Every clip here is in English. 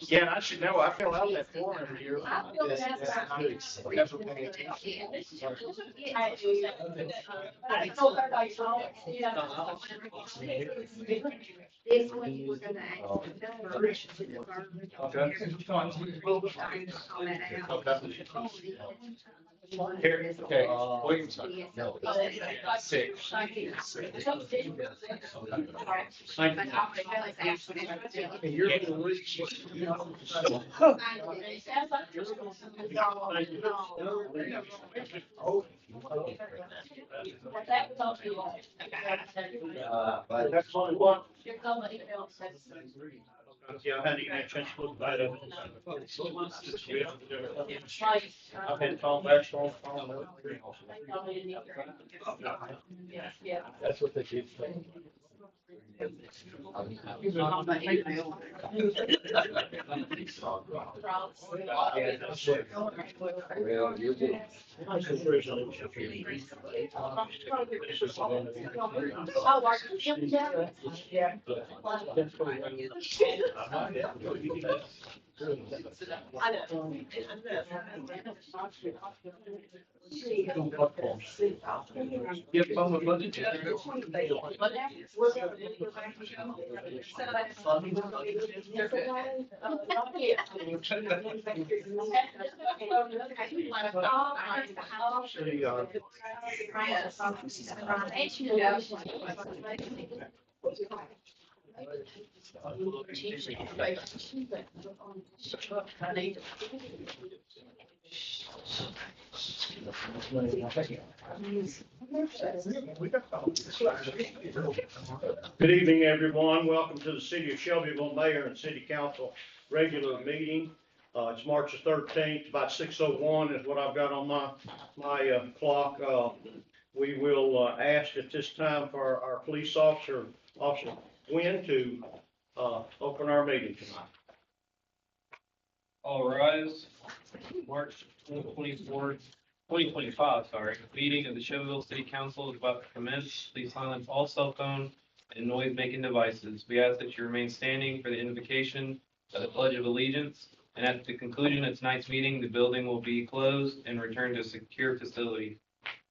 Yeah, I should know. I fill out that form every year. This one we're gonna Here, okay, Williamson. Six. That's only one. Yeah, I hadn't even had a chance to look at it. I've been calling back on. That's what they do. Give them a budget. Good evening, everyone. Welcome to the City of Shelbyville Mayor and City Council regular meeting. It's March the 13th, about 6:01 is what I've got on my clock. We will ask at this time for our police officer, Officer Gwynn, to open our meeting tonight. All rise. March 2024, 2025, meeting of the Shelbyville City Council is about to commence. Please silence all cell phone and noise-making devices. We ask that you remain standing for the invocation of the Pledge of Allegiance. And at the conclusion of tonight's meeting, the building will be closed and returned to a secure facility.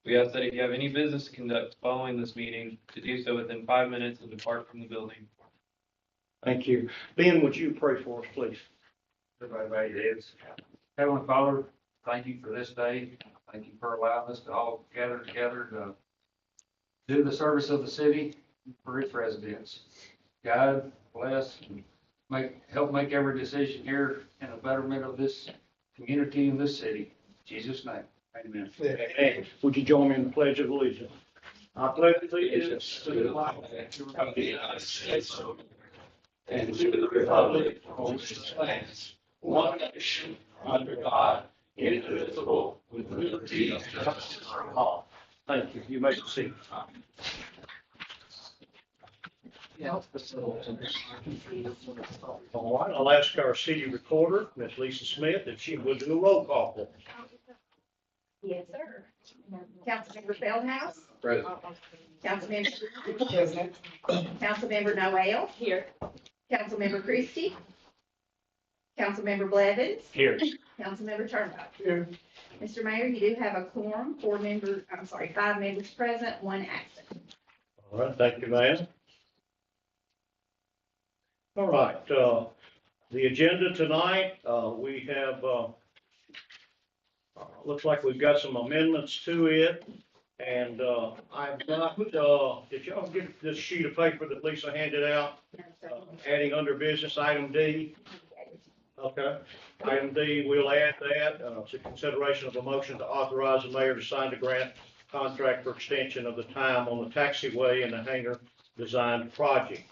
We ask that if you have any business to conduct following this meeting, to do so within 5 minutes and depart from the building. Thank you. Ben, would you pray for us, please? Everybody is. Heavenly Father, thank you for this day. Thank you for allowing us to all gather together to do the service of the city for its residents. God bless and help make every decision here in the betterment of this community and this city. In Jesus' name, amen. Amen. Would you join me in the Pledge of Allegiance? I pledge allegiance to the flag of the United States and to the republic for which it stands, one nation, under God, indivisible, with liberty and justice for all. Thank you. You may proceed. All right, I'll ask our city recorder, Miss Lisa Smith, if she would do a roll call, please. Yes, sir. Councilmember Feldhouse. Present. Councilmember Noel. Here. Councilmember Christie. Councilmember Blevins. Here. Councilmember Turnbull. Here. Mr. Mayor, you do have a quorum, 5 members present, 1 absent. All right, thank you, ma'am. All right, the agenda tonight, we have, looks like we've got some amendments to it. And I've got, did y'all get this sheet of paper that Lisa handed out? Adding under business item D? Okay. Item D, we'll add that to consideration of a motion to authorize the mayor to sign the grant contract for extension of the time on the taxiway and the hangar design project.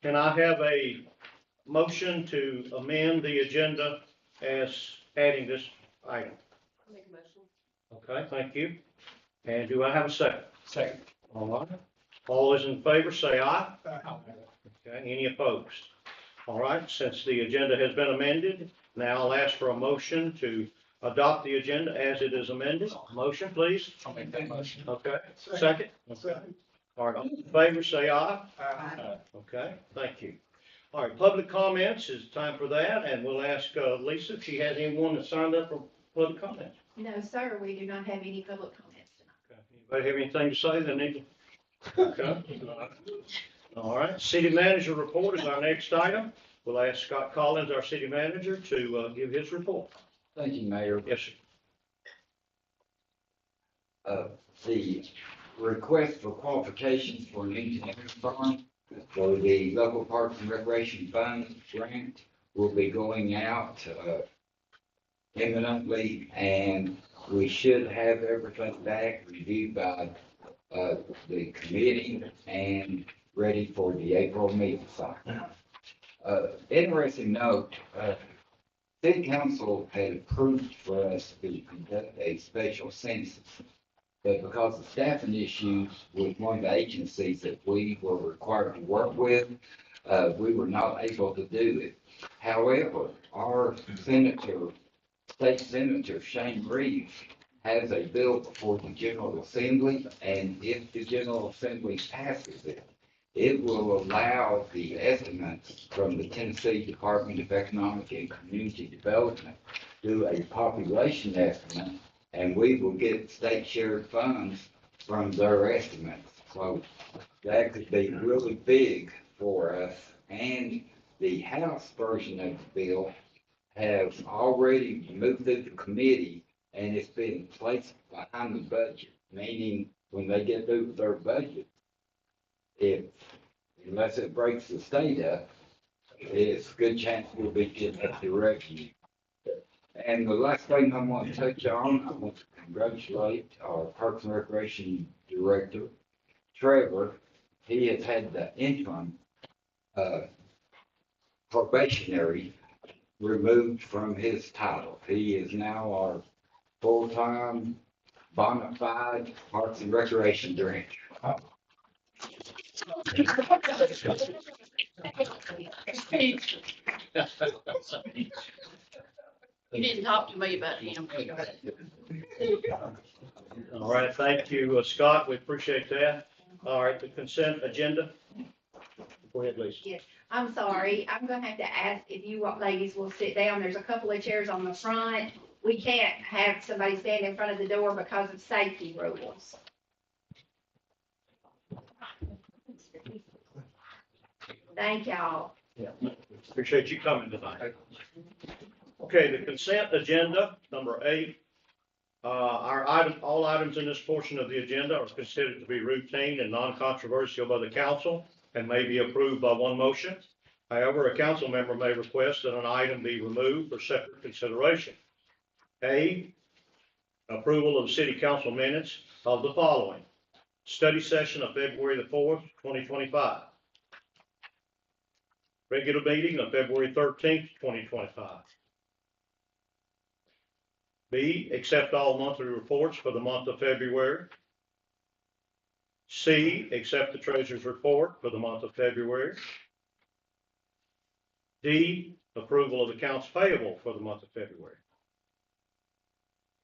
Can I have a motion to amend the agenda as adding this item? I'll make a motion. Okay, thank you. And do I have a second? Second. All right. All those in favor say aye. Aye. Okay, any opposed? All right, since the agenda has been amended, Now I'll ask for a motion to adopt the agenda as it is amended. Motion, please. I'll make that motion. Okay, second? All right, all in favor, say aye. Okay, thank you. All right, public comments, it's time for that, and we'll ask Lisa if she has anyone that signed up for public comment. No, sir, we do not have any public comments tonight. Okay. Anybody have anything to say they need to? Okay. All right, city manager report is our next item. We'll ask Scott Collins, our city manager, to give his report. Thank you, Mayor. Yes, sir. The request for qualifications for an engineering firm for the local parks and recreation fund grant will be going out imminently, and we should have everything back reviewed by the committee and ready for the April meeting cycle. Interesting note, City Council had approved for us to conduct a special census, but because of staffing issues with one of the agencies that we were required to work with, we were not able to do it. However, our state senator Shane Reeves has a bill before the General Assembly, and if the General Assembly passes it, it will allow the estimates from the Tennessee Department of Economic and Community Development to do a population estimate, and we will get state shared funds from their estimates. So that could be really big for us. And the House version of the bill has already moved through the committee, and it's been placed behind the budget, meaning when they get through with their budget, unless it breaks the state up, it's a good chance we'll be getting up the revenue. And the last thing I want to touch on, I want to congratulate our Parks and Recreation Director, Trevor. He has had the interim probationary removed from his title. He is now our full-time bona fide Parks and Recreation Director. You didn't talk to me about him. All right, thank you, Scott. We appreciate that. All right, the consent agenda. Go ahead, Lisa. I'm sorry, I'm gonna have to ask if you ladies will sit down. There's a couple of chairs on the front. We can't have somebody stand in front of the door because of safety rules. Thank y'all. Yeah, appreciate you coming tonight. Okay, the consent agenda, number 8. All items in this portion of the agenda are considered to be routine and non-controversial by the council and may be approved by one motion. However, a council member may request that an item be removed for separate consideration. A, approval of city council minutes of the following: study session of February the 4th, 2025. Regular meeting of February 13th, 2025. B, accept all monthly reports for the month of February. C, accept the treasurer's report for the month of February. D, approval of accounts payable for the month of February.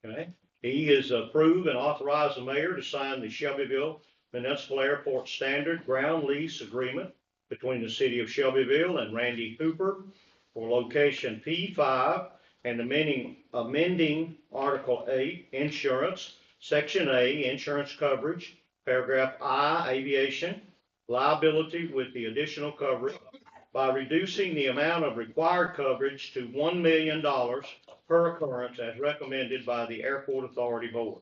Okay. E is approve and authorize the mayor to sign the Shelbyville Municipal Airport Standard Ground Lease Agreement between the city of Shelbyville and Randy Hooper for location P5 and amending Article 8, Insurance, Section A, Insurance Coverage, Paragraph I, Aviation, Liability with the additional coverage by reducing the amount of required coverage to $1 million per occurrence as recommended by the Airport Authority Board.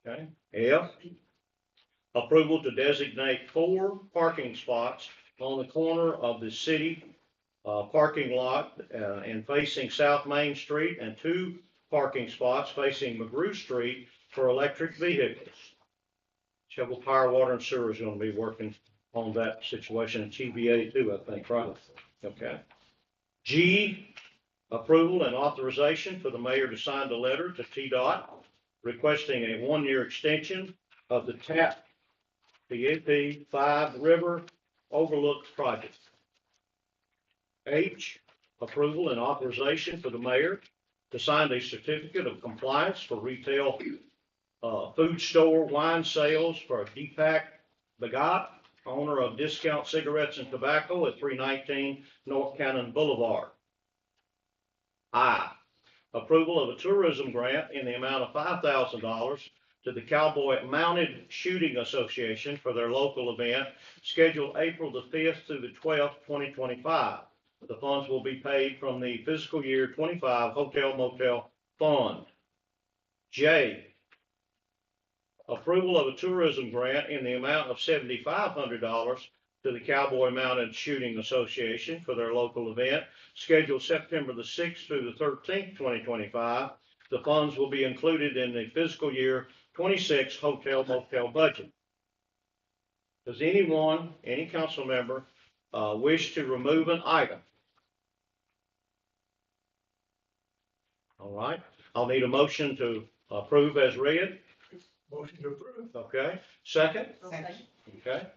Okay. F, approval to designate 4 parking spots on the corner of the city parking lot and facing South Main Street, and 2 parking spots facing McGrew Street for electric vehicles. Shelbyville Power, Water, and Sewer is going to be working on that situation, and TBA too, I think, right? Okay. G, approval and authorization for the mayor to sign the letter to TDOT requesting a 1-year extension of the TAP 5 River Overlook project. H, approval and authorization for the mayor to sign a certificate of compliance for retail food store wine sales for Deepak Bhagat, owner of Discount Cigarettes and Tobacco at 319 North Cannon Boulevard. I, approval of a tourism grant in the amount of $5,000 to the Cowboy Mounted Shooting Association for their local event scheduled April the 5th through the 12th, 2025. The funds will be paid from the fiscal year 25 Hotel Motel Fund. J, approval of a tourism grant in the amount of $7,500 to the Cowboy Mounted Shooting Association for their local event scheduled September the 6th through the 13th, 2025. The funds will be included in the fiscal year 26 Hotel Motel budget. Does anyone, any council member, wish to remove an item? All right, I'll need a motion to approve as read. Motion to approve. Okay, second? Second. Okay.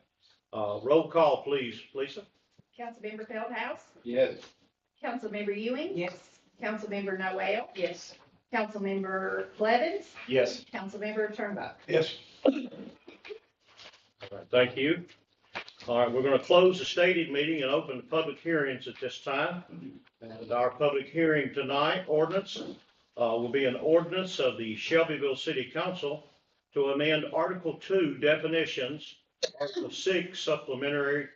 Roll call, please, Lisa. Councilmember Feldhouse, Yes. Councilmember Ewing, Yes. Councilmember Noel, Yes. Councilmember Blevins, Yes. Councilmember Turnbull. Yes. All right, thank you. All right, we're going to close the stated meeting and open the public hearings at this time. And our public hearing tonight, ordinance, will be an ordinance of the Shelbyville City Council to amend Article 2 definitions, Article 6 supplementary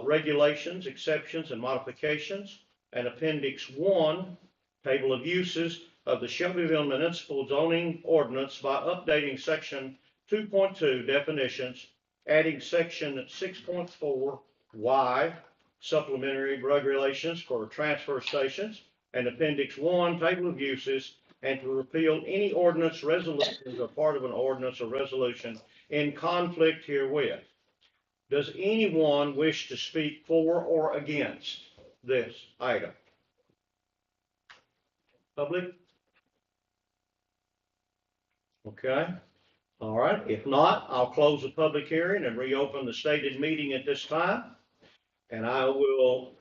regulations, exceptions, and modifications, and Appendix 1, table of uses of the Shelbyville Municipal Zoning Ordinance by updating Section 2.2 definitions, adding Section 6.4 Y supplementary regulations for transfer stations, and Appendix 1, table of uses, and to repeal any ordinance, resolutions, or part of an ordinance or resolution in conflict herewith. Does anyone wish to speak for or against this item? Public? Okay. All right. If not, I'll close the public hearing and reopen the stated meeting at this time. And I will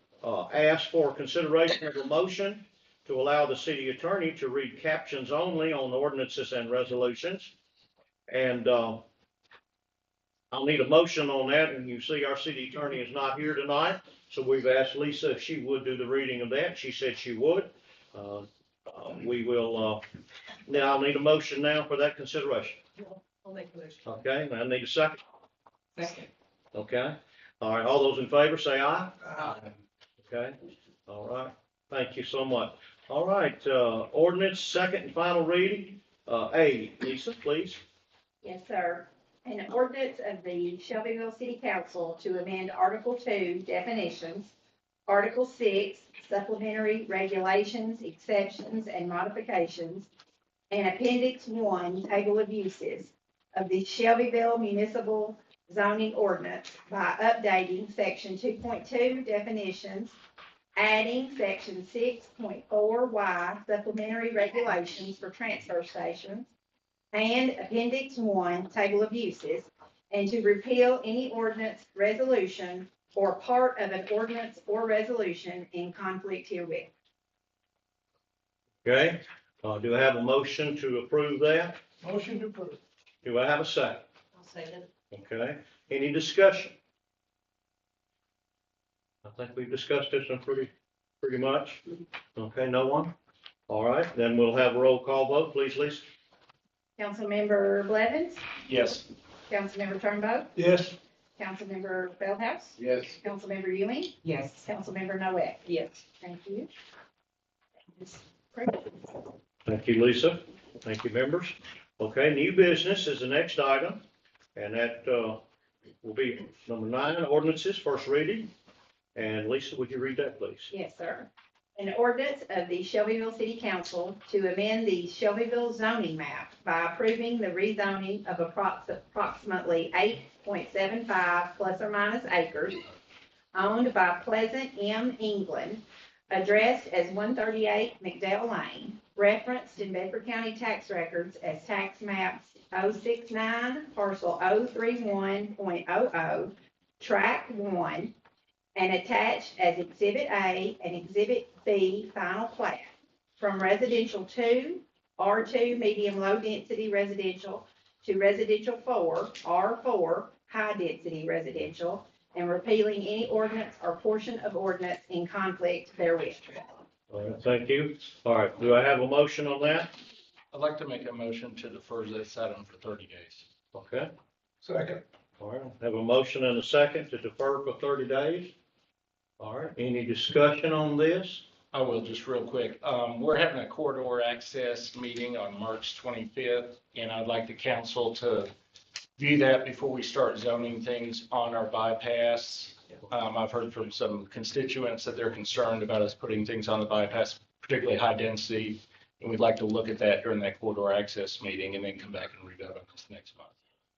ask for consideration of a motion to allow the city attorney to read captions only on ordinances and resolutions. And I'll need a motion on that. And you see our city attorney is not here tonight. So we've asked Lisa if she would do the reading of that. She said she would. We will, now I'll need a motion now for that consideration. I'll make the motion. Okay, I need a second. Second. Okay. All right, all those in favor say aye. Aye. Okay, all right. Thank you so much. All right, ordinance, second and final reading. A, Lisa, please. Yes, sir. An ordinance of the Shelbyville City Council to amend Article 2 definitions, Article 6 supplementary regulations, exceptions, and modifications, and Appendix 1 table of uses of the Shelbyville Municipal Zoning Ordinance by updating Section 2.2 definitions, adding Section 6.4Y supplementary regulations for transfer stations, and Appendix 1 table of uses, and to repeal any ordinance, resolution, or part of an ordinance or resolution in conflict herewith. Okay, do I have a motion to approve that? Motion to approve. Do I have a second? I'll second. Okay, any discussion? I think we've discussed this one pretty much. Okay, no one? All right, then we'll have a roll call vote, please, Lisa. Councilmember Blevins, Yes. Councilmember Turnbow, Yes. Councilmember Feldhouse, Yes. Councilmember Ewing, Yes. Councilmember Noel. Yes. Thank you. Thank you, Lisa. Thank you, members. Okay, new business is the next item, and that will be number 9, ordinances, first reading. And Lisa, would you read that, please? Yes, sir. An ordinance of the Shelbyville City Council to amend the Shelbyville zoning map by approving the rezoning of approximately 8.75 plus or minus acres owned by Pleasant M. England, addressed as 138 McDowell Lane, referenced in Bedford County tax records as tax maps 069, parcel 031.00, tract 1, and attached as Exhibit A and Exhibit B final plat from residential 2, R2, medium low density residential to residential 4, R4, high density residential, and repealing any ordinance or portion of ordinance in conflict therewith. All right, thank you. All right, do I have a motion on that? I'd like to make a motion to defer this item for 30 days. Okay, Second. all right, have a motion and a second to defer for 30 days. All right, any discussion on this? I will, just real quick. We're having a corridor access meeting on March 25th, and I'd like the council to view that before we start zoning things on our bypass. I've heard from some constituents that they're concerned about us putting things on the bypass, particularly high density, and we'd like to look at that during that corridor access meeting and then come back and revote on this next month.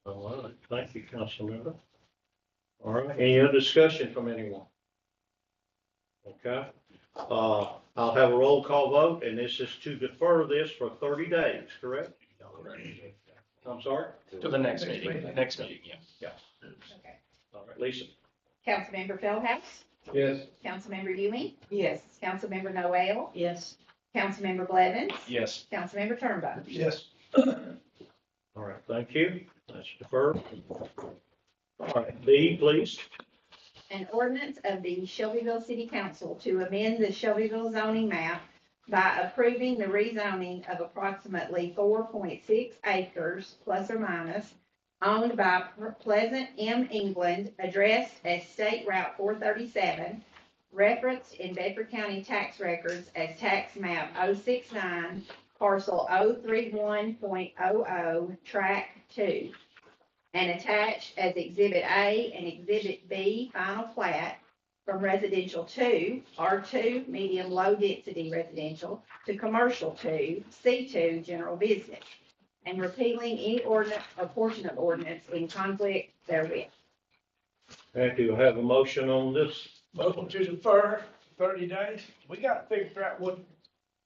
All right, thank you, Councilmember. All right, any other discussion from anyone? Okay, I'll have a roll call vote, and this is to defer this for 30 days, correct? I'm sorry? To the next meeting, yeah. Okay. All right, Lisa? Councilmember Feldhouse, Yes. Councilmember Ewing, Yes. Councilmember Noel, Yes. Councilmember Blevins, Yes. Councilmember Turnbow. Yes. All right, thank you. That's deferred. All right, B, please. An ordinance of the Shelbyville City Council to amend the Shelbyville zoning map by approving the rezoning of approximately 4.6 acres plus or minus owned by Pleasant M. England, addressed as State Route 437, referenced in Bedford County tax records as tax map 069, parcel 031.00, tract 2, and attached as Exhibit A and Exhibit B final plat from residential 2, R2, medium low density residential, to commercial 2, C2, general business, and repealing any ordinance or portion of ordinance in conflict therewith. And do I have a motion on this? Motion to defer 30 days. We got to figure out what,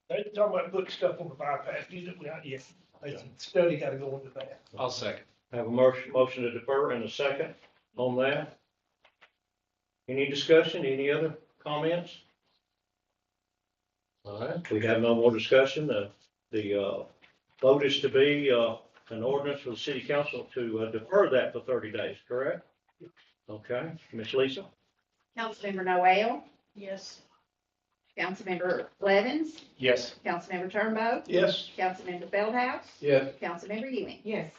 they talking about putting stuff on the bypass. We not yet. There's a study got to go into that. I'll second. Have a motion to defer and a second on that. Any discussion, any other comments? All right, we have no more discussion. The vote is to be an ordinance for the city council to defer that for 30 days, correct? Okay, Ms. Lisa? Councilmember Noel, Yes. Councilmember Blevins, Yes. Councilmember Turnbow, Yes. Councilmember Feldhouse, Yes. Councilmember Ewing. Yes.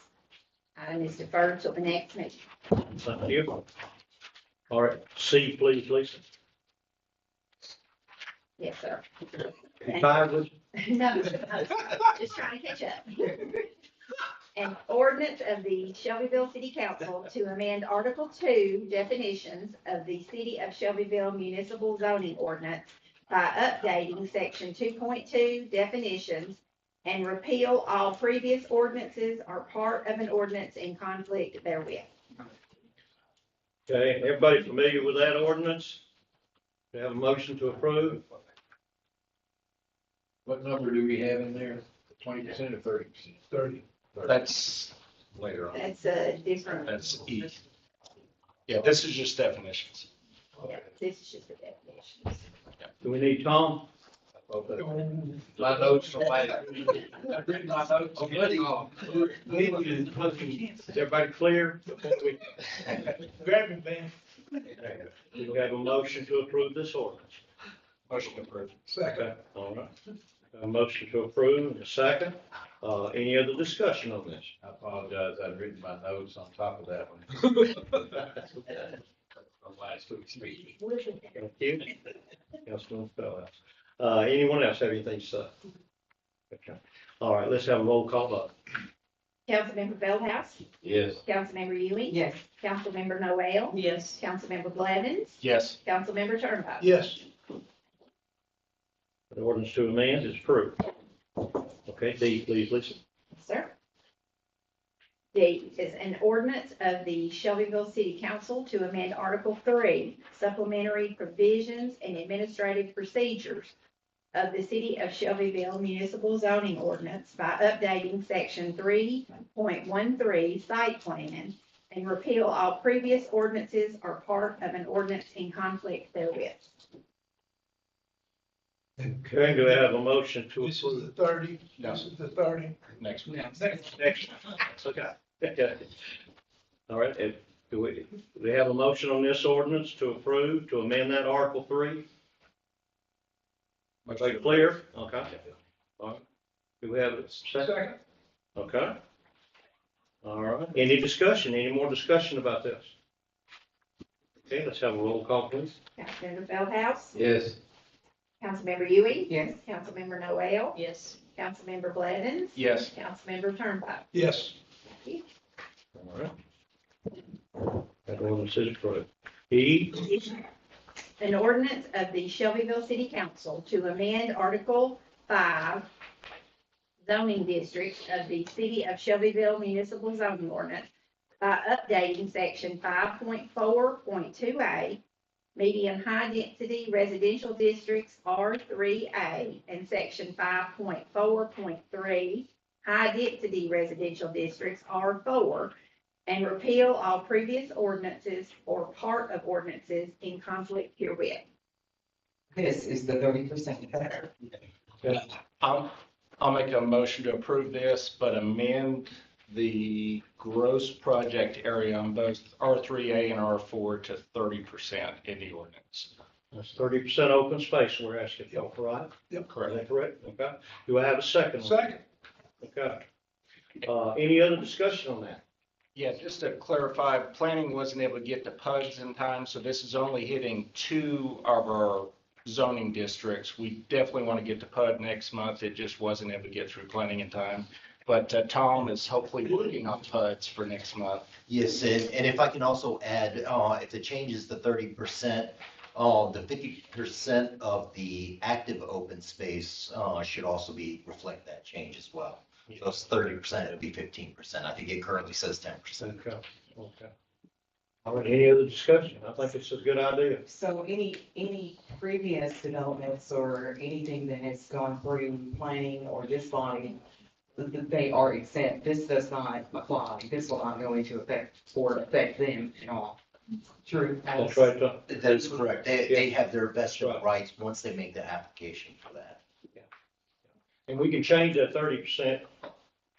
Item is deferred till the next meeting. Thank you. All right, C, please, Lisa. Yes, sir. You tired with? No, just trying to catch up. An ordinance of the Shelbyville City Council to amend Article 2 definitions of the City of Shelbyville Municipal Zoning Ordinance by updating Section 2.2 definitions and repeal all previous ordinances or part of an ordinance in conflict therewith. Okay, everybody familiar with that ordinance? Do you have a motion to approve? What number do we have in there? 20% or 30%? 30. That's later on. That's a different, That's E. Yeah, this is just definitions. yeah, this is just the definitions. Do we need Tom? My notes, I've written my notes. Is everybody clear? Grab him, Ben. Do we have a motion to approve this ordinance? Motion approved. Second. Okay, all right. A motion to approve, and a second. Any other discussion on this? I apologize, I've written my notes on top of that one. From last week's meeting. Thank you. Councilman Feldhouse. Anyone else have anything to say? Okay. All right, let's have a roll call vote. Councilmember Feldhouse, Yes. Councilmember Ewing, Yes. Councilmember Noel, Yes. Councilmember Blevins, Yes. Councilmember Turnbow. Yes. The ordinance to amend is approved. Okay, D, please, Lisa. Sir. D is an ordinance of the Shelbyville City Council to amend Article 3, supplementary provisions and administrative procedures of the City of Shelbyville Municipal Zoning Ordinance by updating Section 3.13 site plan and repeal all previous ordinances or part of an ordinance in conflict therewith. Okay, do I have a motion to This is approve? the 30, No. this is the 30. Next week. Next, okay. Okay. All right, do we have a motion on this ordinance to approve, to amend that Article 3? Are they clear? Okay. All right. Do we have a second? Second. Okay. All right, any discussion, any more discussion about this? Okay, let's have a roll call, please. Councilmember Feldhouse, Yes. Councilmember Ewing, Yes. Councilmember Noel, Yes. Councilmember Blevins, Yes. Councilmember Turnbow. Yes. All right. That ordinance is approved. E, An ordinance of the Shelbyville City Council to amend Article 5 zoning districts of the City of Shelbyville Municipal Zoning Ordinance by updating section 5.4.2A, medium high density residential districts R3A, and section 5.4.3, high density residential districts R4, and repeal all previous ordinances or part of ordinances in conflict herewith. This is the 30% better. I'll make a motion to approve this, but amend the gross project area on both R3A and R4 to 30% in the ordinance. that's 30% open space we're asking for, right? Yep. Is Correct. that correct? Okay. Do I have a second? on that? Second. Okay. Any other discussion on that? Yeah, just to clarify, planning wasn't able to get the PUDs in time, so this is only hitting 2 of our zoning districts. We definitely want to get the PUD next month. It just wasn't able to get through planning in time. But Tom is hopefully working on PUDs for next month. Yes, and if I can also add, if the change is the 30%, the 50% of the active open space, should also reflect that change as well. So it's 30%, it'll be 15%. I think it currently says 10%. Okay. Okay. All right, any other discussion? I think it's a good idea. So any previous developments or anything that has gone through planning or this body, they are exempt. This does not apply. This will not go into effect or affect them at all. True. That's right, Tom. That is correct. They have their vested Right. rights once they make the application for that. And we can change that 30%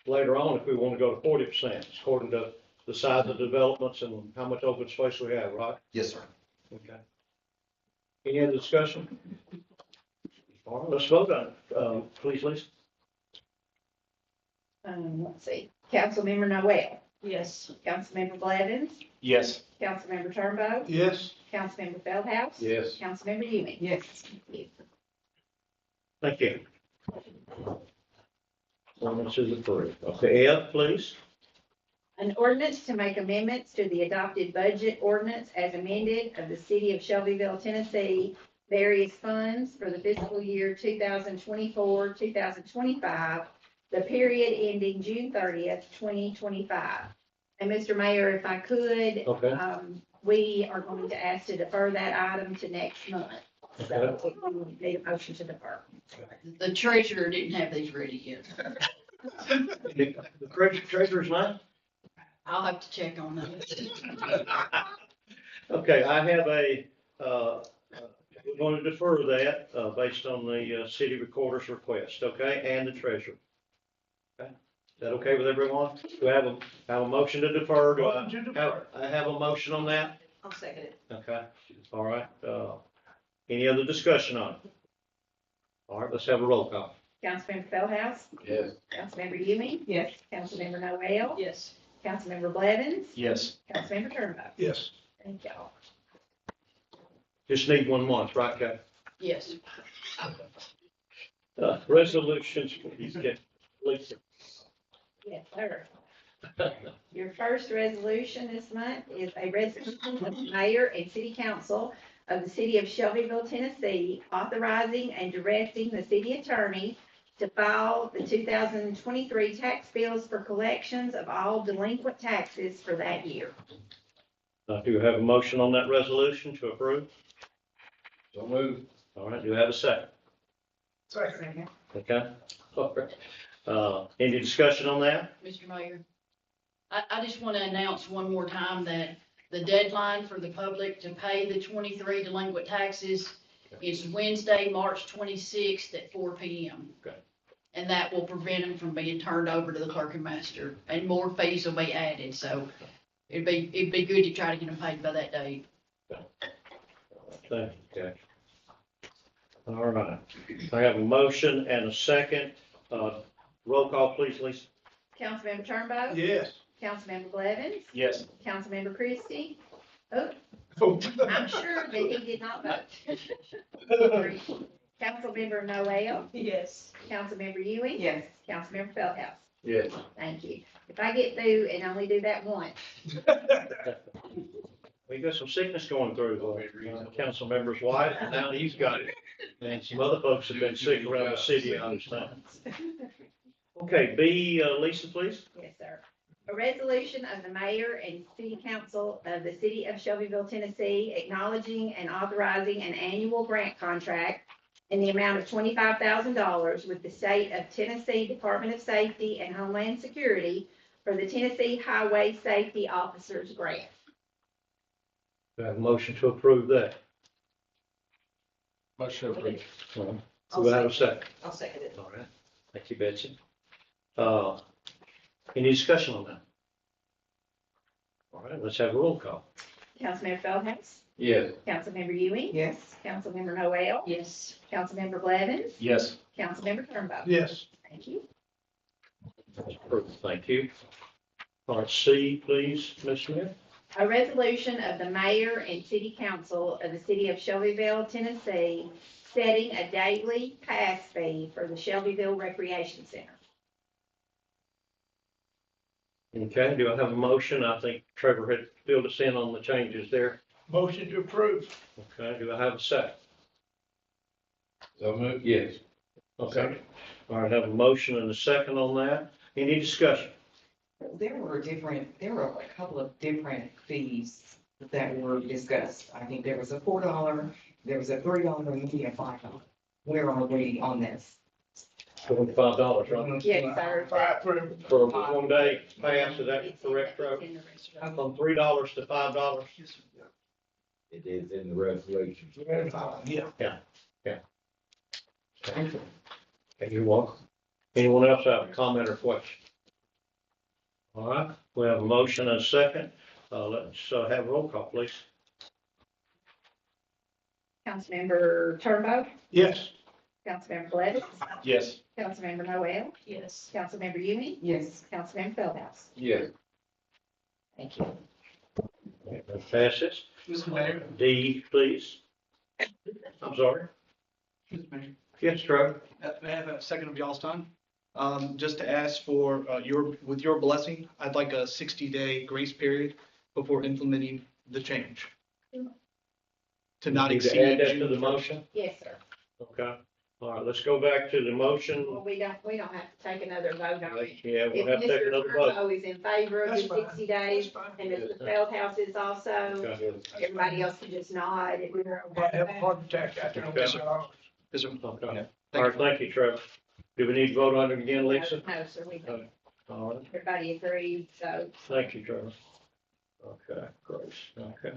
later on if we want to go to 40%, according to the size of developments and how much open space we have, right? Yes, sir. Okay. Any other discussion? All right, let's vote on it. Please, Lisa. Let's see, Councilmember Noel, Yes. Councilmember Blevins, Yes. Councilmember Turnbow, Yes. Councilmember Feldhouse. Yes. Councilmember Ewing. Yes. Thank you. Ordinance is approved. Okay, F, please. An ordinance to make amendments to the adopted budget ordinance as amended of the City of Shelbyville, Tennessee, various funds for the fiscal year 2024, 2025, the period ending June 30th, 2025. And Mr. Mayor, if I could, Okay. we are going to ask to defer that item to next month. So we need a motion to defer. The treasurer didn't have these ready yet. The treasurer's line? I'll have to check on that. Okay, I have we're going to defer that, based on the, city recorder's request, okay, and the treasurer. Okay, is that okay with everyone? Do I have a motion to defer? Do I Motion to I have a motion on that? I'll second it. Okay, all right, any other discussion on it? All right, let's have a roll call. Councilmember Feldhouse, Yes. Councilmember Ewing, Yes. Councilmember Noel, Yes. Councilmember Blevins, Yes. Councilmember Turnbow. Yes. Thank y'all. Just need one month, right, Kay? Yes. Resolutions, please get, Lisa. Yes, sir. Your first resolution this month is a resolution of the mayor and city council of the city of Shelbyville, Tennessee, authorizing and directing the city attorney to file the 2023 tax bills for collections of all delinquent taxes for that year. Do you have a motion on that resolution to approve? So move. All right, do you have a second? Second. Okay. All right. Any discussion on that? Mr. Mayor, I just want to announce one more time that the deadline for the public to pay the 23 delinquent taxes is Wednesday, March 26th at 4 p.m. Okay. And that will prevent them from being turned over to the clerk and master, and more fees will be added, so it'd be good to try to get them paid by that date. Thank you, Judge. All right, I have a motion and a second. Roll call, please, Lisa. Councilmember Turnbow? Yes. Councilmember Blevins? Yes. Councilmember Christie? Oh, Oh. I'm sure that he did not vote. Councilmember Noel? Yes. Councilmember Ewing? Yes. Councilmember Feldhouse? Yes. Thank you. If I get through and only do that once, We got some sickness going through, council member's wife, and now he's got it. And some other folks have been sick around the city, I understand. Okay, B, Lisa, please. yes, sir. A resolution of the mayor and city council of the city of Shelbyville, Tennessee, acknowledging and authorizing an annual grant contract in the amount of $25,000 with the state of Tennessee Department of Safety and Homeland Security for the Tennessee Highway Safety Officers Grant. Do I have a motion to approve that? Motion approved. Do I have a second? I'll second it. All right, thank you, Betsy. Any discussion on that? All right, let's have a roll call. Councilmember Feldhouse? Yes. Councilmember Ewing? Yes. Councilmember Noel? Yes. Councilmember Blevins? Yes. Councilmember Turnbow? Yes. Thank you. That's approved, thank you. All right, C, please, Ms. Smith. A resolution of the mayor and city council of the city of Shelbyville, Tennessee, setting a daily pass fee for the Shelbyville Recreation Center. Okay, do I have a motion? I think Trevor had filled us in on the changes there. Motion to approve. Okay, do I have a second? So moved. Yes. Okay, all right, have a motion and a second on that. Any discussion? There were a couple of different fees that were discussed. I think there was a $4, there was a $3, and maybe a $5. Where are we on this? $25, right? Yes, sir. For a 1 day pass, is that correct, Trevor? It's in the restaurant. From $3 to $5? It is in the resolution. Yeah. Thank you. Okay, you're welcome. Anyone else have a comment or question? All right, we have a motion and a second. Let's have a roll call, please. Councilmember Turnbow? Yes. Councilmember Blevins? Yes. Councilmember Noel? Yes. Councilmember Ewing? Yes. Councilmember Feldhouse? Yes. Thank you. Okay, that passes. Mr. Mayor, D, please. I'm sorry. Mr. Mayor, Yes, Trevor. may I have a second of y'all's time? Just to ask for with your blessing, I'd like a 60-day grace period before implementing the change. To not Need exceed. to add that to June the 1st. motion? Yes, sir. Okay. All right, let's go back to the motion. Well, we don't have to take another vote on it. Yeah, we'll have If to take Mr. another vote. Turnbow is in favor of the That's fine. 60 days, and Mr. Feldhouse is also, Okay. everybody else can just nod. Might have a heart attack after Okay. this. Is there- Okay. Yeah. All Thank right, thank you, Trevor. Do we need to vote on it again, Lisa? No, sir, we don't. All right, Everybody agreed, so. thank you, Trevor. Okay, Grace, okay.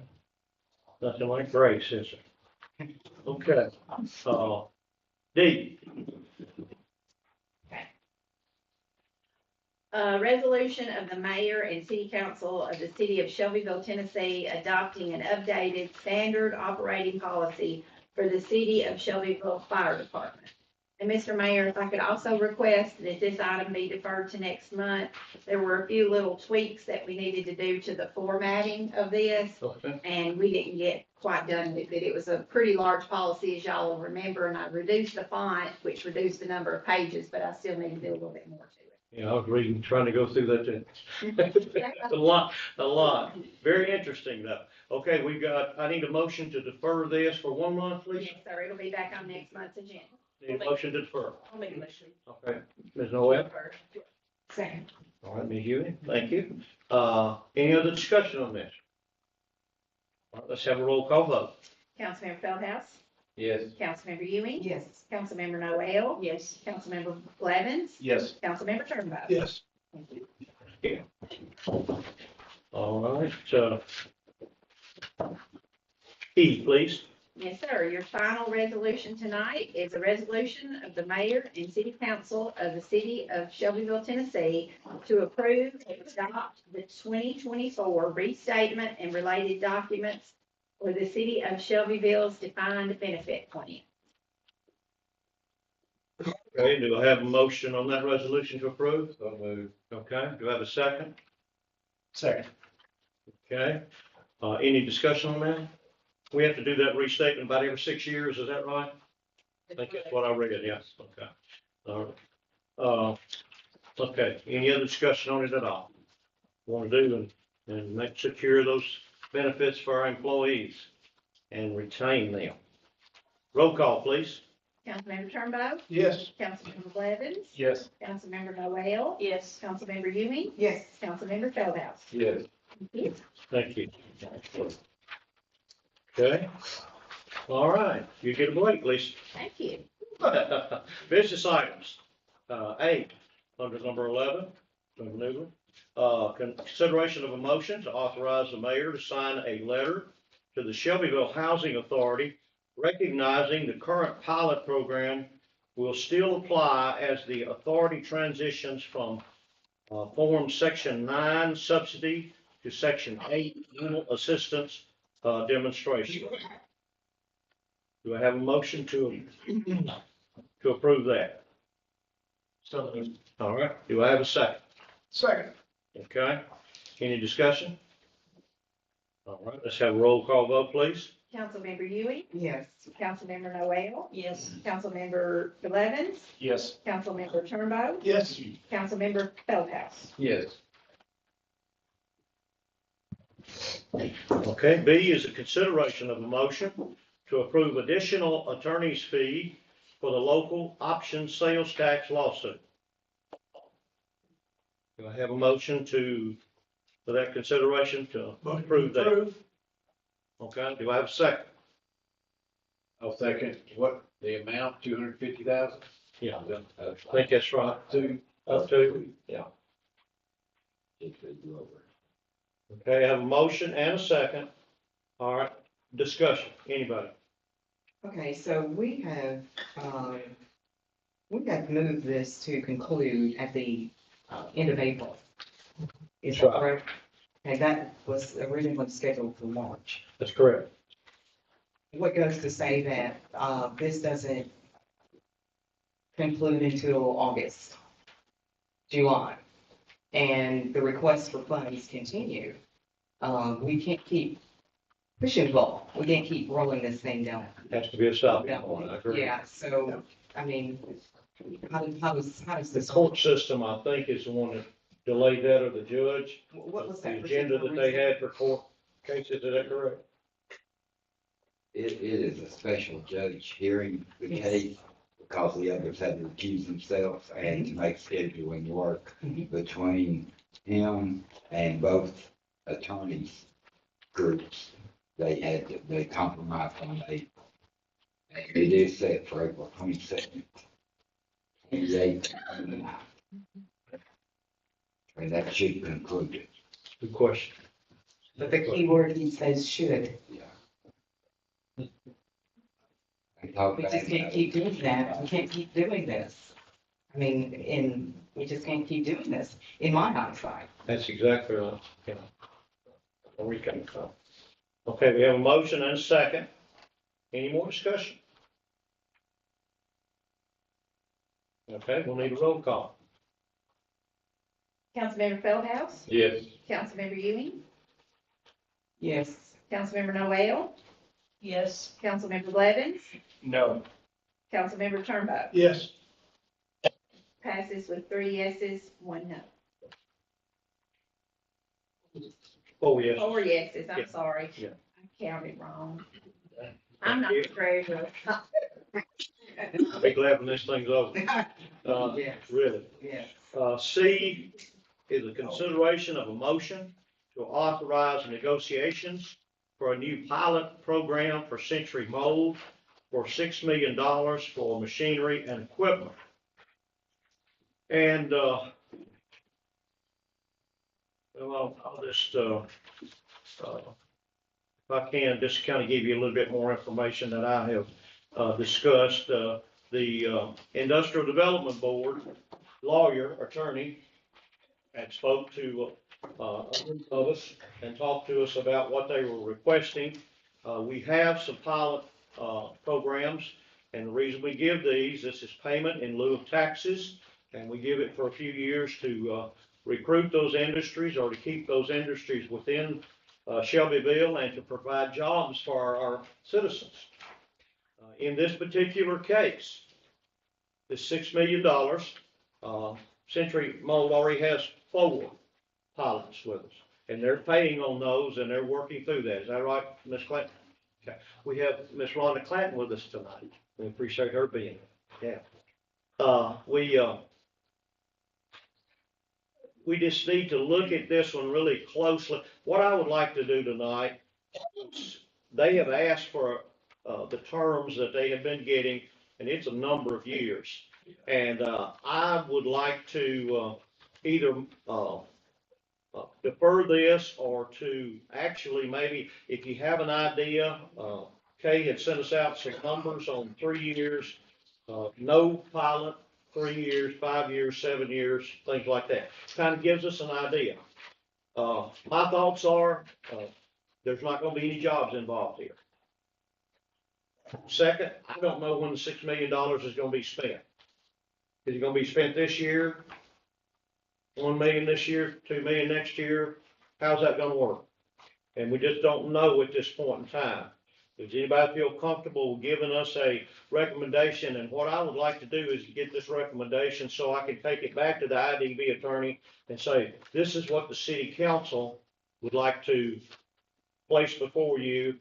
Nothing like Grace, is there? Okay, D, A resolution of the mayor and city council of the city of Shelbyville, Tennessee, adopting an updated standard operating policy for the city of Shelbyville Fire Department. And Mr. Mayor, if I could also request that this item be deferred to next month. There were a few little tweaks that we needed to do to the formatting of this, okay, and we didn't get quite done with it. It was a pretty large policy, as y'all will remember, and I reduced the font, which reduced the number of pages, but I still need to do a little bit more to it. yeah, I was reading, trying to go through that then. A lot. Very interesting though. Okay, I need a motion to defer this for 1 month, please. Yes, sir, it'll be back on next month's agenda. Need a motion to defer. I'll make a motion. Okay, Ms. Noel? Second. All right, Ms. Ewing, thank you. Any other discussion on this? All right, let's have a roll call vote. Councilmember Feldhouse? Yes. Councilmember Ewing? Yes. Councilmember Noel? Yes. Councilmember Blevins? Yes. Councilmember Turnbow? Yes. Thank you. All right, E, please. Yes, sir. Your final resolution tonight is a resolution of the mayor and city council of the city of Shelbyville, Tennessee, to approve and adopt the 2024 restatement and related documents for the city of Shelbyville's defined benefit plan. Okay, do I have a motion on that resolution to approve? So moved. Okay, do I have a second? Second. Okay, any discussion on that? We have to do that restatement about every 6 years, is that right? I think that's what I read, yes, okay. All right. Okay, any other discussion on it at all? Want to do and make secure those benefits for our employees and retain them. Roll call, please. Councilmember Turnbow, Yes. Councilmember Blevins, Yes. Councilmember Noel, Yes. Councilmember Ewing, Yes. Councilmember Feldhouse. Yes. Thank you. Thank you. Okay. All right, you get a break, Lisa. Thank you. Business items. A, under number 11, number Newland. Consideration of a motion to authorize the mayor to sign a letter to the Shelbyville Housing Authority recognizing the current pilot program will still apply as the authority transitions from Form Section 9 subsidy to Section 8 rental assistance demonstration. Do I have a motion to approve that? So moved. All right, do I have a second? Second. Okay, any discussion? All right, let's have a roll call vote, please. Councilmember Ewing, Yes. Councilmember Noel, Yes. Councilmember Blevins, Yes. Councilmember Turnbow, Yes. Councilmember Feldhouse. Yes. Okay, B is a consideration of a motion to approve additional attorney's fee for the local option sales tax lawsuit. Do I have a motion for that consideration to approve that? Okay, do I have a second? I'll second. What, the amount, 250,000? Yeah, I think that's right. Up to, yeah. Okay, I have a motion and a second. All right, discussion, anybody? Okay, so we have moved this to conclude at the end of April. Is That's that right. correct? And that was originally scheduled for March. That's correct. What goes to say that this doesn't conclude until August, July, and the requests for funds continue. We can't keep pushing the ball. We can't keep rolling this thing down. Has to be a stopping point, I agree. Yeah, so, I mean, how does The this? court system, I think, is the one that delayed that, or the judge. What was The that? agenda that they had for court cases, is that correct? It is a special judge hearing the Yes. case because the others had to recuse themselves and to make scheduling work Mhm. between him and both attorneys groups. They compromised on a, and it is set for April 22nd, 28th, and 29th. And that should conclude it. Good question. But the key word he says should. Yeah. I talked We back just can't about keep it. doing that. We can't keep doing this. I mean, we just can't keep doing this, in my hindsight. That's exactly right. Yeah. Where we came from. Okay, we have a motion and a second. Any more discussion? Okay, we'll need a roll call. Councilmember Feldhouse, Yes. Councilmember Ewing, Yes. Councilmember Noel, Yes. Councilmember Blevins, No. Councilmember Turnbow. Yes. Passes with 3 yeses, 1 no. Oh, yes. 4 yeses, Yeah. I'm sorry. Yeah. I counted wrong. I'm not the treasurer. I'll be glad when this thing's over. Yes. Really. Yes. C is a consideration of a motion to authorize negotiations for a new pilot program for Century Mold for $6 million for machinery and equipment. And Well, I'll just, if I can, just kind of give you a little bit more information that I have, discussed. The Industrial Development Board lawyer, attorney, and spoke to, a group of us and talked to us about what they were requesting. We have some pilot, programs, and the reason we give these, this is payment in lieu of taxes, and we give it for a few years to, recruit those industries or to keep those industries within, Shelbyville and to provide jobs for our citizens. In this particular case, this $6 million, Century Mold already has 4 pilots with us, and they're paying on those, and they're working through that. Is that right, Ms. Clanton? Okay. We have Ms. Rhonda Clanton with us tonight. We appreciate her being here. Yeah. We just need to look at this one really closely. What I would like to do tonight, they have asked for, the terms that they have been getting, and it's a number of years. And, I would like to, either, defer this or to actually maybe, if you have an idea, Kay had sent us out some numbers on 3 years, no pilot, 3 years, 5 years, 7 years, things like that. Kind of gives us an idea. My thoughts are, there's not gonna be any jobs involved here. Second, I don't know when the $6 million is gonna be spent. Is it gonna be spent this year? 1 million this year, 2 million next year? How's that gonna work? And we just don't know at this point in time. Does anybody feel comfortable giving us a recommendation? And what I would like to do is get this recommendation so I can take it back to the IDB attorney and say, this is what the city council would like to place before you.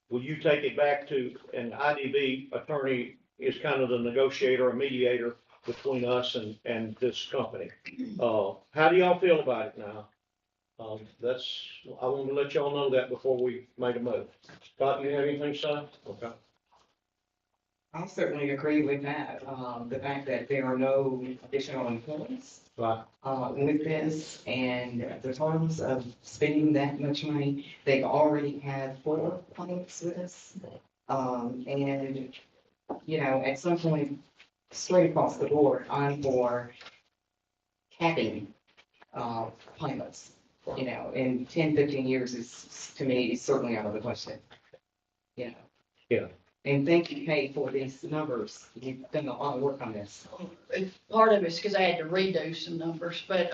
Will you take it back to an IDB attorney is kind of the negotiator or mediator between us and this company? How do y'all feel about it now? I want to let y'all know that before we make a move. Scott, you have anything to say? Okay. I certainly agree with that. The fact that there are no additional employees. Right. With this and the terms of spending that much money, they've already had 4 pilots with us. And, you know, at some point, straight across the board, I'm for capping, pilots. You know, in 10, 15 years is, to me, is certainly out of the question. You know? Yeah. And thank you, Kay, for these numbers. You've done a lot of work on this. Part of it's because I had to redo some numbers, but,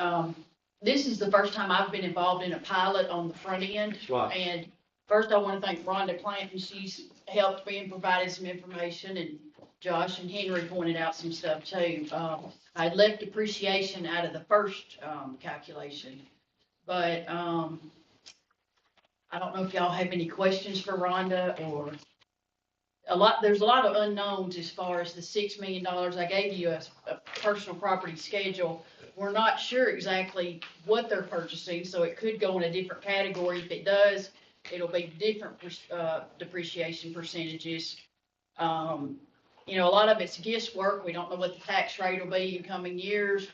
this is the first time I've been involved in a pilot on the front end. Right. And first I want to thank Rhonda Clanton. She's helped me and provided some information, and Josh and Henry pointed out some stuff too. I left depreciation out of the first, calculation. But, I don't know if y'all have any questions for Rhonda or there's a lot of unknowns as far as the $6 million. I gave you a personal property schedule. We're not sure exactly what they're purchasing, so it could go in a different category. If it does, it'll be different, depreciation percentages. You know, a lot of it's guesswork. We don't know what the tax rate will be in coming years.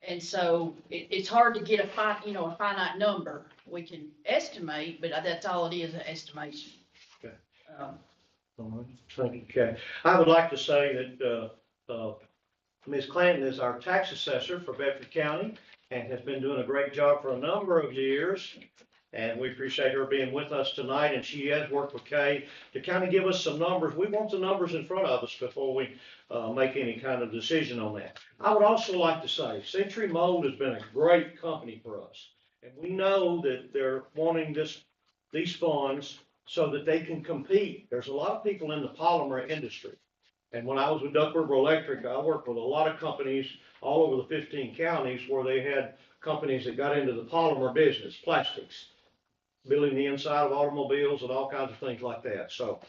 And so it's hard to get a finite number. We can estimate, but that's all it is, an estimation. Okay. Thank you, Kay. I would like to say that, Ms. Clanton is our tax assessor for Bedford County and has been doing a great job for a number of years. And we appreciate her being with us tonight, and she has worked with Kay to kind of give us some numbers. We want the numbers in front of us before we make any kind of decision on that. I would also like to say, Century Mold has been a great company for us. And we know that they're wanting these funds so that they can compete. There's a lot of people in the polymer industry. And when I was with Duck River Electric, I worked with a lot of companies all over the 15 counties where they had companies that got into the polymer business, plastics, building the inside of automobiles and all kinds of things like that. So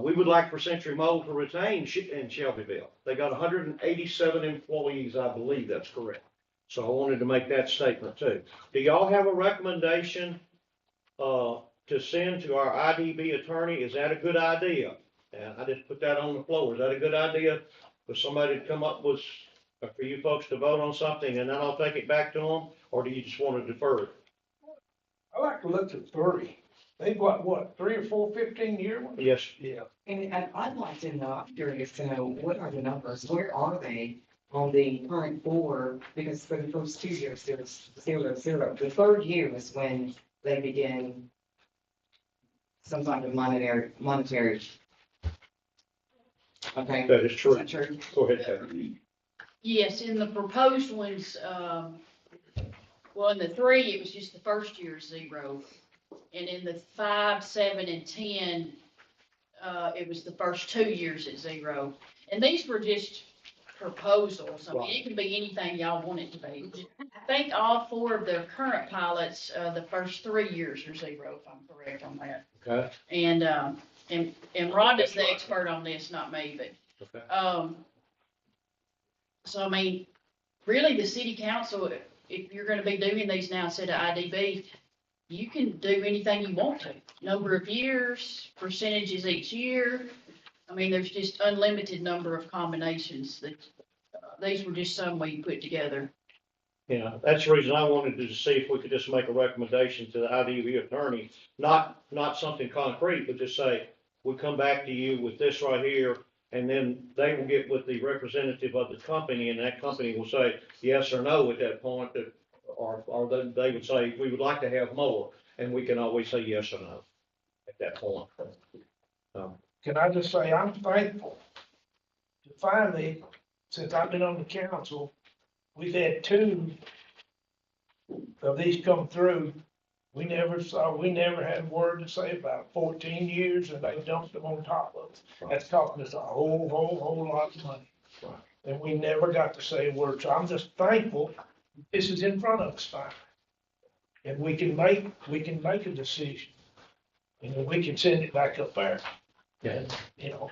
we would like for Century Mold to retain in Shelbyville. They got 187 employees, I believe that's correct. So I wanted to make that statement too. Do y'all have a recommendation to send to our IDB attorney? Is that a good idea? And I just put that on the floor. Is that a good idea for somebody to come up with for you folks to vote on something and then I'll take it back to them? Or do you just want to defer it? I like to look at three. They've got what, 3 or 4 15-year ones? Yes. Yeah. And I'd like to know, I'm curious to know, what are the numbers? Where are they on the current four? Because for the first 2 years, there was 0, 0. The third year is when they begin some type of monetary. Okay. That is Is true. that true? Go ahead, Kevin. Yes, in the proposed ones, well, in the 3, it was just the first year 0. And in the 5, 7, and 10, it was the first 2 years at 0. And these were just proposals. I mean, it can be anything y'all want it to be. I think all 4 of the current pilots, the first 3 years are 0, if I'm correct on that. Okay. And Rhonda's the expert on this, not me, but, Okay. so I mean, really the city council, if you're gonna be doing these now instead of IDB, you can do anything you want to. Number of years, percentages each year. I mean, there's just unlimited number of combinations that, these were just some we put together. Yeah, that's the reason I wanted to see if we could just make a recommendation to the IDV attorney, not something concrete, but just say, we come back to you with this right here, and then they will get with the representative of the company, and that company will say yes or no at that point, or they would say, we would like to have more, and we can always say yes or no at that point. Can I just say, I'm thankful to finally, since I've been on the council, we've had 2 of these come through. We never had a word to say about it. 14 years, and they dumped them on top of us. That's costing us a whole lot of money. And we never got to say a word. So I'm just thankful this is in front of us finally. And we can make a decision. And we can send it back up there. And,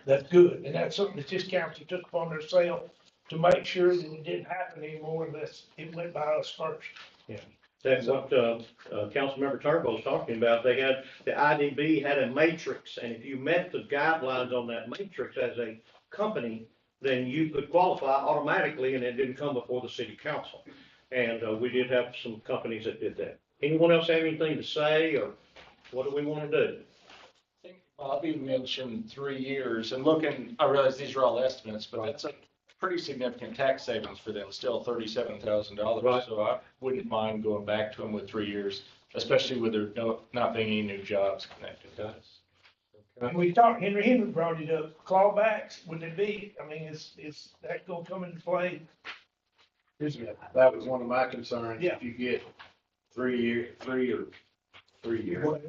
that's good. And that's something that this council took upon themselves to make sure that it didn't happen anymore unless it went by us first. Yeah. That's what, Councilmember Turnbull was talking about. They had, the IDB had a matrix, and if you met the guidelines on that matrix as a company, then you could qualify automatically, and it didn't come before the city council. And, we did have some companies that did that. Anyone else have anything to say, or what do we want to do? I think Bobby mentioned 3 years, and looking, I realize these are all estimates, but that's a pretty significant tax savings for them, still $37,000. Right. So I wouldn't mind going back to them with 3 years, especially with there not being any new jobs connected to us. And we talked, Henry brought it up, clawbacks, would it be, I mean, is that gonna come into play? That was one of my concerns. Yeah. If you get 3 years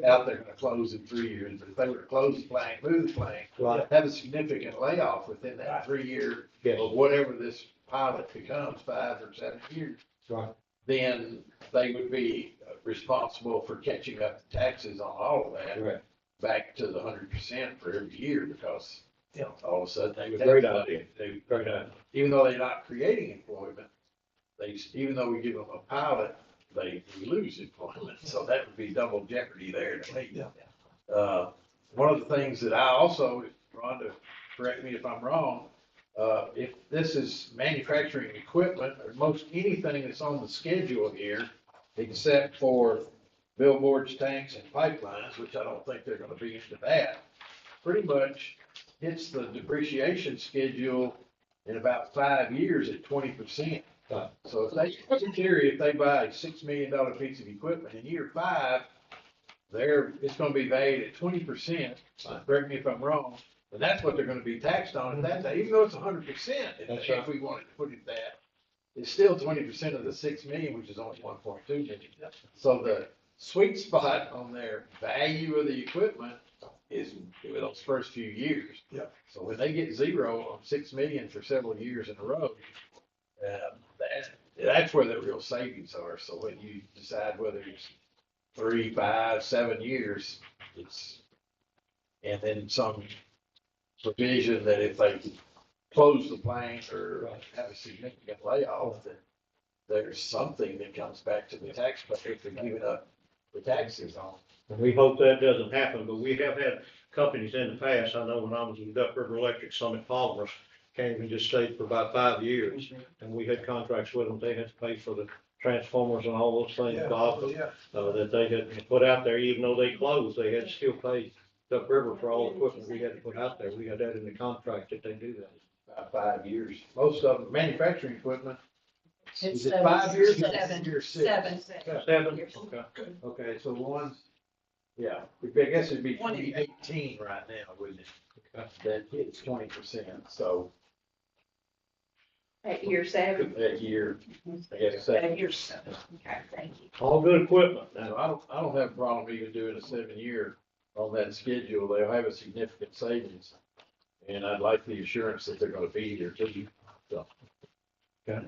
out there, gonna close in 3 years, but if they were to close the plane, move the plane, Right. have a significant layoff within that Right. 3 year, Yes. or whatever this pilot becomes, 5 or 7 years, Right. then they would be responsible for catching up the taxes on all of that. Right. Back to the 100% for every year, because Yeah. all of a sudden they would. Great idea. Great idea. Even though they're not creating employment, even though we give them a pilot, we lose employment, so that would be double jeopardy there to me. Yeah. One of the things that I also, Rhonda, correct me if I'm wrong, if this is manufacturing equipment, or most anything that's on the schedule here, except for billboards, tanks, and pipelines, which I don't think they're gonna be into that, pretty much hits the depreciation schedule in about 5 years at 20%. So in theory, if they buy a $6 million piece of equipment in year 5, it's gonna be valued at 20%, correct me if I'm wrong, and that's what they're gonna be taxed on at that day, even though it's 100%, That's if we wanted to put it that. It's still 20% of the 6 million, which is only 1.2 million. So the sweet spot on their value of the equipment is those first few years. Yep. So when they get 0 on 6 million for several years in a row, that's where the real savings are. So when you decide whether it's 3, 5, 7 years, and then some provision that if they close the plant or have a significant layoff, that there's something that comes back to the taxpayer for giving up the taxes on. And we hope that doesn't happen, but we have had companies in the past. I know when I was with Duck River Electric Summit Polymers, Canyon just stayed for about 5 years. And we had contracts with them. They had to pay for the transformers and all those things, Yeah, Bob, yeah. that they had put out there, even though they closed, they had to still pay Duck River for all the equipment we had to put out there. We had that in the contract that they do that. About 5 years. Most of them, manufacturing equipment, It's is it 5 years? or seven. Year six? Seven. 7, okay. Okay, so one's, yeah, I guess it'd be 2018 right now, wouldn't it? That hits 20%, so At year 7? that year, I guess, seven. At year 7, okay, thank you. All good equipment. Now, Now, I don't have a problem even doing a 7-year on that schedule. They'll have a significant savings. And I'd like the assurance that they're gonna be here too. So, okay.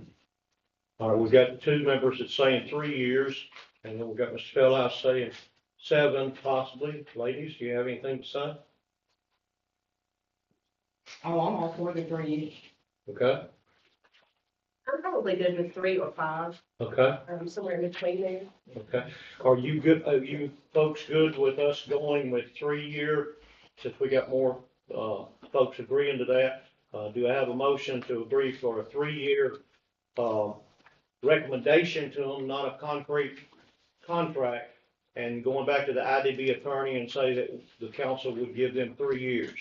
All right, we've got 2 members that's saying 3 years, and then we've got Mr. Feldhouse saying 7 possibly. Ladies, do you have anything to say? Oh, I'm all for the 3 years. Okay, I'm probably good with 3 or 5, okay, somewhere in between there. okay. Are you good, are you folks good with us going with 3-year, since we got more, folks agreeing to that? Do I have a motion to agree for a 3-year, recommendation to them, not a concrete contract? And going back to the IDB attorney and say that the council would give them 3 years?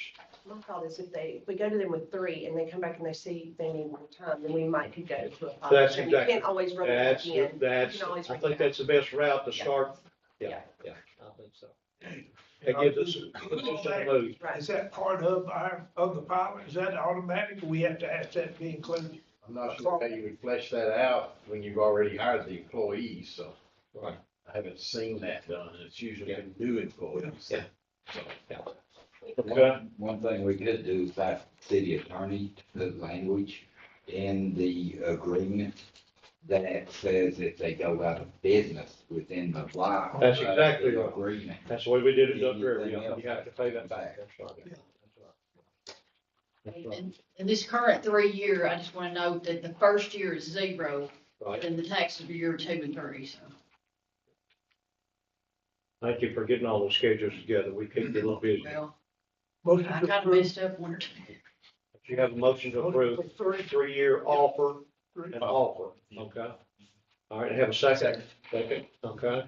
My thought is if we go to them with 3 and they come back and they see they need more time, then we might could go to a 5. That's You exactly- can't always run it back That's, in. You that's, can always I bring think it that's the best route to Yeah. start. Yeah, yeah, I think so. It gives us, puts us in the mood. Right. Is that part of the pilot? Is that automatic? Or we have to ask that to be included? I'm not sure how you would flesh that out when you've already hired the employees, so. Right. I haven't seen that done. It's usually been new employees. Yeah. So, Okay, One thing we could do is ask city attorney to put language in the agreement that says if they go out of business within the life. That's of exactly the right. Agreement. that's the way we did it, Duck River, Anything you else have to pay that back. back, that's right. That's right. In this current 3-year, I just want to note that the first year is 0, Right, and the taxes are year 2 and 3, so. thank you for getting all those schedules together, we keep it a little busy. Well, Motion I to kind of approve. messed up one or two. You have a motion to approve 3-year offer, Three. an offer, okay? All right, have a second? Second, okay,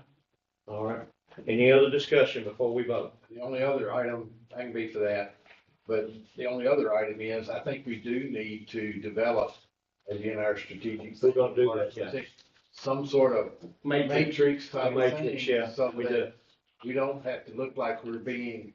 all right. Any other discussion before we vote? the only other item, I can be for that, but the only other item is, I think we do need to develop, again, our strategic. We're gonna do that, yeah. Some sort of matrix type of Matrix, thing, yeah, so we that do. we don't have to look like we're being,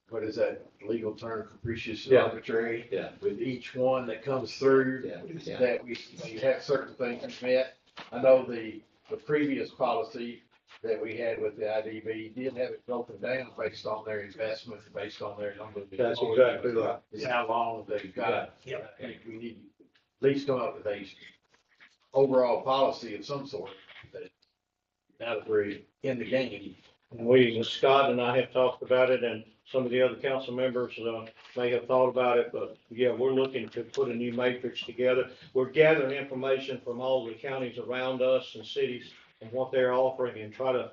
what is that legal term, capricious and Yeah. arbitrary? Yeah. With each one that comes through, Yeah, yeah. that we have certain things met. I know the previous policy that we had with the IDB did have it broken down based on their investment, based on their number of. That's employees. exactly right. Is how long they've got. Yeah. I think we need at least come up with a overall policy of some sort that now that we're in the game. And we, Scott and I have talked about it, and some of the other council members, may have thought about it, but yeah, we're looking to put a new matrix together. We're gathering information from all the counties around us and cities and what they're offering and try to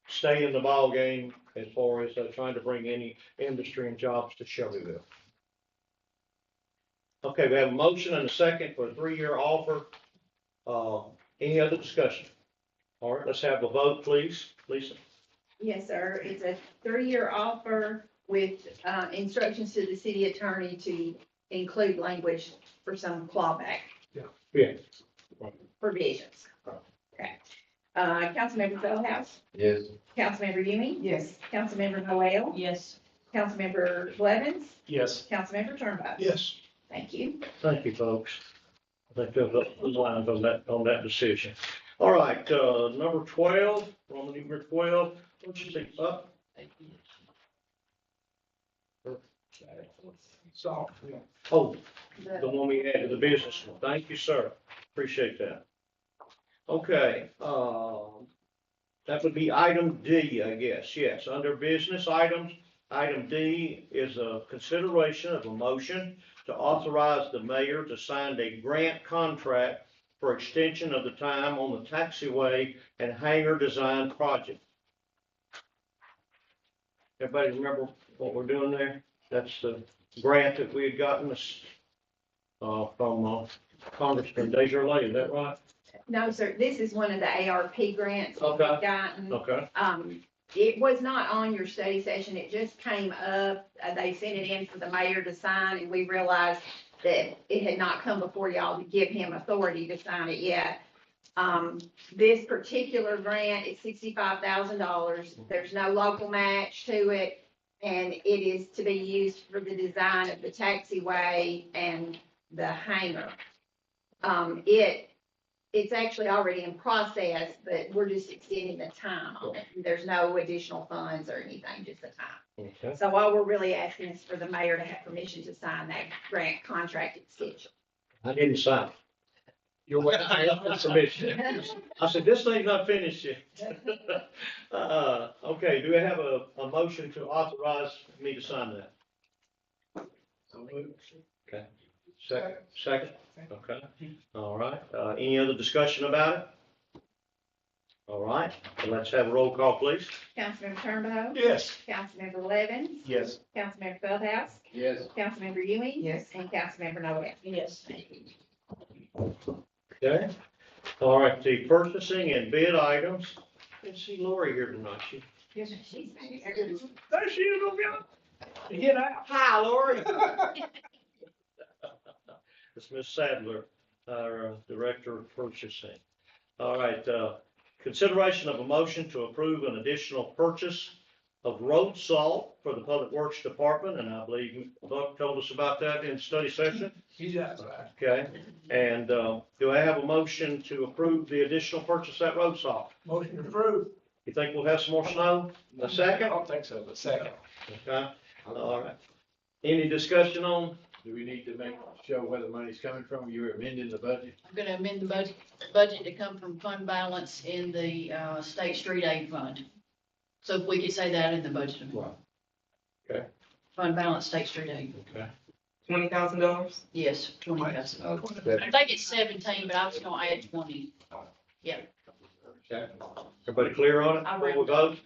stay in the ballgame as far as trying to bring any industry and jobs to Shelbyville. Okay, we have a motion and a second for a 3-year offer. Any other discussion? All right, let's have a vote, please. Lisa? Yes, sir. It's a 3-year offer with instructions to the city attorney to include language for some clawback Yeah. provisions. Okay. Councilmember Feldhouse, Yes. Councilmember Ewing, Yes. Councilmember Noel, Yes. Councilmember Blevins, Yes. Councilmember Turnbull. Yes. Thank you. Thank you, folks. I think there's a lines on that decision. All right, number 12, Roman numeral 12, what's your think up? So, Oh, the one we added, the business one. Thank you, sir. Appreciate that. Okay, that would be item D, I guess. Yes, under business items, item D is a consideration of a motion to authorize the mayor to sign a grant contract for extension of the time on the taxiway and hangar design project. Everybody remember what we're doing there? That's the grant that we had gotten from Congressman Desjardins, is that right? No, sir, this is one of the ARP grants that Okay. we've gotten. Okay, It was not on your study session, it just came up, they sent it in for the mayor to sign, and we realized that it had not come before y'all to give him authority to sign it yet. This particular grant is $65,000, there's no local match to it, and it is to be used for the design of the taxiway and the hangar. It's actually already in process, but we're just extending the time on it. There's no additional funds or anything, just the time. okay. So all we're really asking is for the mayor to have permission to sign that grant contract extension. I didn't sign. You're waiting for submission. I said, this thing's not finished yet. Okay, do we have a motion to authorize me to sign that? Okay. Second? Okay, all right. Any other discussion about it? All right, so let's have a roll call, please. Councilmember Turnbow? Yes. Councilmember Levin? Yes. Councilmember Feldhouse? Yes. Councilmember Ewing? Yes. And Councilmember Noel? Yes. Okay, all right, the purchasing and bid items. Didn't see Lori here tonight. She's back there. There she is, over there. Get out. Hi, Lori. It's Ms. Sadler, our Director of Purchasing. All right, consideration of a motion to approve an additional purchase of road salt for the Public Works Department, and I believe Buck told us about that in study session. He's outside. Okay, and, do I have a motion to approve the additional purchase of that road salt? Motion approved. You think we'll have some more snow? A I second? don't think so, but second. Okay, all right. Any discussion on? Do we need to show where the money's coming from? You're amending the budget? I'm gonna amend the budget to come from fund balance in the, state street aid fund. So if we could say that in the budget. amendment. Okay. Fund balance, state street aid. Okay. $20,000? Yes, 20,000. Uh, I think it's 17, but I was gonna add 20. Okay. Everybody clear on it? I Before we vote?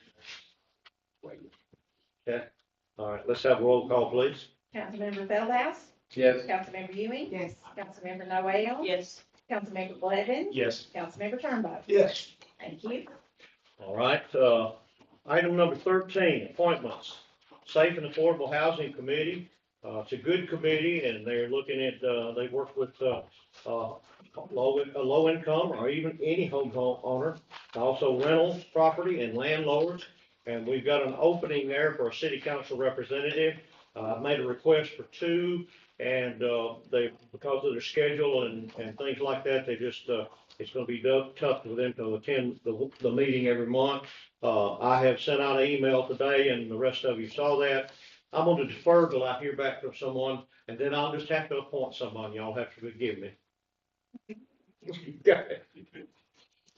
Okay, all right, let's have a roll call, please. Councilmember Feldhouse? Yes. Councilmember Ewing? Yes. Councilmember Noel? Yes. Councilmember Levin? Yes. Councilmember Turnbow? Yes. Thank you. All right, item number 13, appointments. Safe and Affordable Housing Committee. It's a good committee, and they're looking at, they work with, low income or even any home owner. Also rentals, property and landlords. And we've got an opening there for a city council representative. I made a request for two, and, they, because of their schedule and things like that, they just, it's gonna be tough for them to attend the meeting every month. I have sent out an email today, and the rest of you saw that. I'm gonna defer till I hear back from someone, and then I'll just have to appoint someone. Y'all have to forgive me. Okay.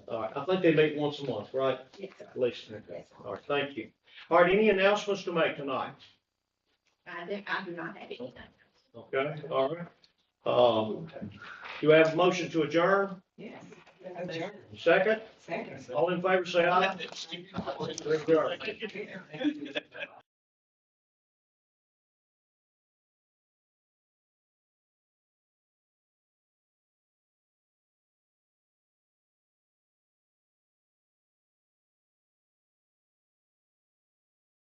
All right, I think they meet once a month, right? Yes, sir. At least. Yes, sir. All right, thank you. All right, any announcements to make tonight? I do not have anything. Okay, all right. You have a motion to adjourn? Yes. Second? Second. All in favor, say aye. Adjourn.